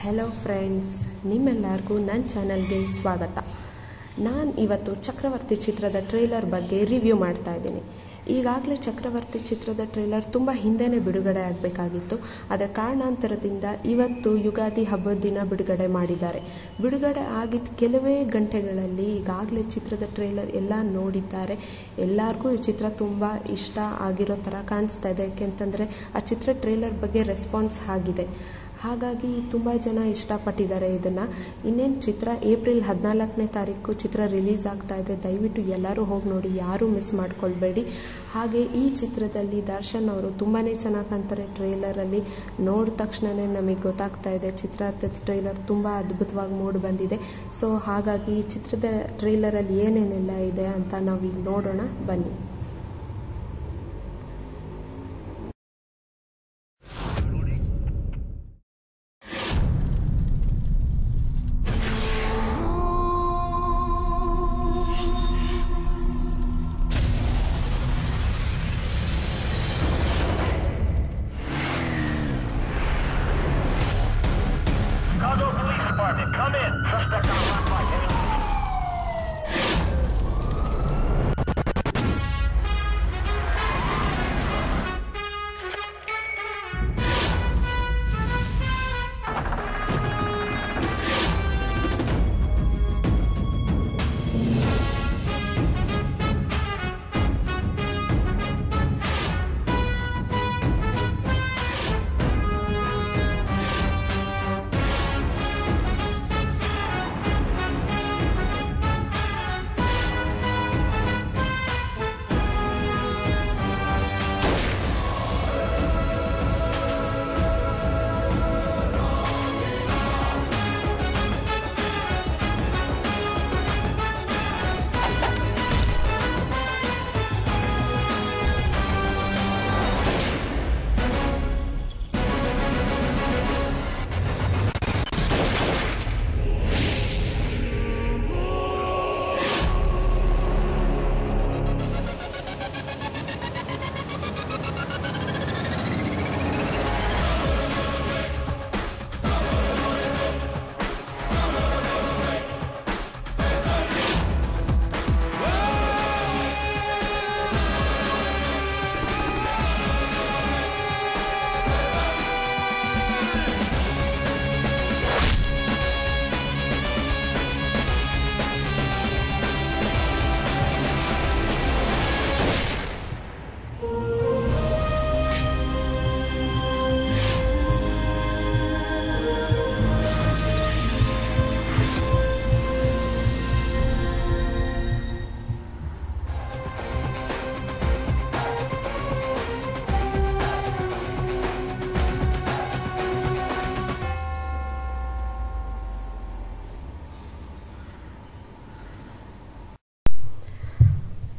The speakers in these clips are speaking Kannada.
ಹೆಲೋ ಫ್ರೆಂಡ್ಸ್, ನಿಮ್ಮೆಲ್ಲರಿಗೂ ನನ್ನ ಚಾನಲ್ಗೆ ಸ್ವಾಗತ. ನಾನು ಇವತ್ತು ಚಕ್ರವರ್ತಿ ಚಿತ್ರದ ಟ್ರೇಲರ್ ಬಗ್ಗೆ ರಿವ್ಯೂ ಮಾಡ್ತಾ ಇದ್ದೀನಿ. ಈಗಾಗಲೇ ಚಕ್ರವರ್ತಿ ಚಿತ್ರದ ಟ್ರೇಲರ್ ತುಂಬ ಹಿಂದೆನೇ ಬಿಡುಗಡೆ ಆಗಬೇಕಾಗಿತ್ತು. ಅದರ ಕಾರಣಾಂತರದಿಂದ ಇವತ್ತು ಯುಗಾದಿ ಹಬ್ಬದ ದಿನ ಬಿಡುಗಡೆ ಮಾಡಿದ್ದಾರೆ. ಬಿಡುಗಡೆ ಆಗಿದ್ದ ಕೆಲವೇ ಗಂಟೆಗಳಲ್ಲಿ ಈಗಾಗಲೇ ಚಿತ್ರದ ಟ್ರೇಲರ್ ಎಲ್ಲ ನೋಡಿದ್ದಾರೆ. ಎಲ್ಲರಿಗೂ ಈ ಚಿತ್ರ ತುಂಬ ಇಷ್ಟ ಆಗಿರೋ ಥರ ಕಾಣಿಸ್ತಾ ಇದೆ. ಯಾಕೆಂತಂದರೆ ಆ ಚಿತ್ರ ಟ್ರೇಲರ್ ಬಗ್ಗೆ ರೆಸ್ಪಾನ್ಸ್ ಆಗಿದೆ. ಹಾಗಾಗಿ ತುಂಬ ಜನ ಇಷ್ಟಪಟ್ಟಿದ್ದಾರೆ ಇದನ್ನು. ಇನ್ನೇನು ಚಿತ್ರ ಏಪ್ರಿಲ್ 14ನೇ ತಾರೀಕು ಚಿತ್ರ ರಿಲೀಸ್ ಆಗ್ತಾ ಇದೆ. ದಯವಿಟ್ಟು ಎಲ್ಲರೂ ಹೋಗಿ ನೋಡಿ, ಯಾರೂ ಮಿಸ್ ಮಾಡ್ಕೊಳ್ಬೇಡಿ. ಹಾಗೆ ಈ ಚಿತ್ರದಲ್ಲಿ ದರ್ಶನ್ ಅವರು ತುಂಬಾ ಚೆನ್ನಾಗಿ ಕಾಣ್ತಾರೆ. ಟ್ರೇಲರಲ್ಲಿ ನೋಡಿದ ತಕ್ಷಣವೇ ನಮಗೆ ಗೊತ್ತಾಗ್ತಾ ಇದೆ ಚಿತ್ರದ ಟ್ರೇಲರ್ ತುಂಬ ಅದ್ಭುತವಾಗಿ ಮೂಡಿ ಬಂದಿದೆ. ಸೊ ಹಾಗಾಗಿ ಈ ಚಿತ್ರದ ಟ್ರೇಲರಲ್ಲಿ ಏನೇನೆಲ್ಲ ಇದೆ ಅಂತ ನಾವೀಗ ನೋಡೋಣ ಬನ್ನಿ. Come in. Suspect on left line.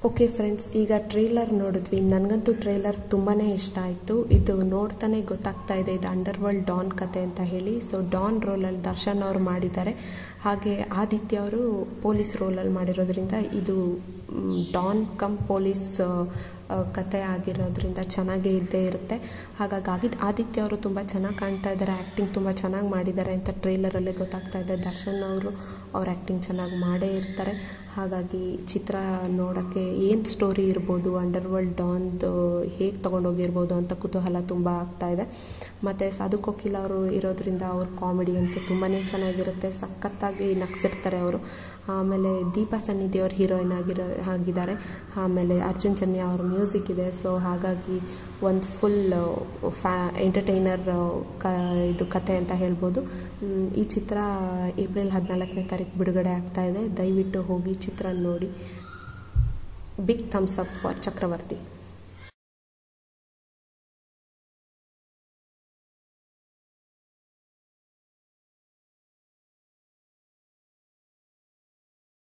Okay friends, ಈಗ ಟ್ರೇಲರ್ ನೋಡಿದ್ವಿ. ನನಗಂತೂ ಟ್ರೇಲರ್ ತುಂಬಾ ಇಷ್ಟ ಆಯಿತು. ಇದು ನೋಡ್ತಾನೆ ಗೊತ್ತಾಗ್ತಾ ಇದೆ ಇದು ಅಂಡರ್ ವರ್ಲ್ಡ್ ಡಾನ್ ಕತೆ ಅಂತ ಹೇಳಿ. ಸೊ ಡಾನ್ ರೋಲಲ್ಲಿ ದರ್ಶನ್ ಅವರು ಮಾಡಿದ್ದಾರೆ. ಹಾಗೆ ಆದಿತ್ಯ ಅವರು ಪೊಲೀಸ್ ರೋಲಲ್ಲಿ ಮಾಡಿರೋದ್ರಿಂದ ಇದು ಡಾನ್ ಕಮ್ ಪೊಲೀಸ್ ಕತೆ ಆಗಿರೋದ್ರಿಂದ ಚೆನ್ನಾಗೇ ಇದ್ದೇ ಇರುತ್ತೆ. ಹಾಗಾಗಿ ಆದಿತ್ಯ ಅವರು ತುಂಬ ಚೆನ್ನಾಗಿ ಕಾಣ್ತಾ ಇದ್ದಾರೆ. ಆ್ಯಕ್ಟಿಂಗ್ ತುಂಬ ಚೆನ್ನಾಗಿ ಮಾಡಿದ್ದಾರೆ ಅಂತ ಟ್ರೇಲರಲ್ಲೇ ಗೊತ್ತಾಗ್ತಾ ಇದೆ. ದರ್ಶನ್ ಅವರು ಅವ್ರ ಆ್ಯಕ್ಟಿಂಗ್ ಚೆನ್ನಾಗಿ ಮಾಡೇ ಇರ್ತಾರೆ. ಹಾಗಾಗಿ ಚಿತ್ರ ನೋಡೋಕ್ಕೆ ಏನು ಸ್ಟೋರಿ ಇರ್ಬೋದು, ಅಂಡರ್ ವರ್ಲ್ಡ್ ಡಾನ್ದು ಹೇಗೆ ತೊಗೊಂಡೋಗಿರ್ಬೋದು ಅಂತ ಕುತೂಹಲ ತುಂಬ ಆಗ್ತಾ ಇದೆ. ಮತ್ತು ಸಾಧು ಕೋಕಿಲ ಅವರು ಇರೋದ್ರಿಂದ ಅವ್ರ ಕಾಮಿಡಿ ಅಂತೂ ತುಂಬಾ ಚೆನ್ನಾಗಿರುತ್ತೆ. ಸಖತ್ತಾಗಿ ನಗ್ಸಿರ್ತಾರೆ ಅವರು. ಆಮೇಲೆ ದೀಪಾ ಸನ್ನಿಧಿ ಅವ್ರ ಹೀರೋಯಿನ್ ಆಗಿದ್ದಾರೆ. ಆಮೇಲೆ ಅರ್ಜುನ್ ಜನ್ಯ ಅವ್ರ ಮ್ಯೂಸಿಕ್ ಇದೆ. ಸೊ ಹಾಗಾಗಿ ಒಂದು ಫುಲ್ ಎಂಟರ್ಟೈನರ್ ಇದು ಕತೆ ಅಂತ ಹೇಳ್ಬೋದು. ಈ ಚಿತ್ರ ಏಪ್ರಿಲ್ 14ನೇ ತಾರೀಕು ಬಿಡುಗಡೆ ಆಗ್ತಾ ಇದೆ. ದಯವಿಟ್ಟು ಹೋಗಿ ಚಿತ್ರ ನೋಡಿ. Big thumbs up for Chakravarti.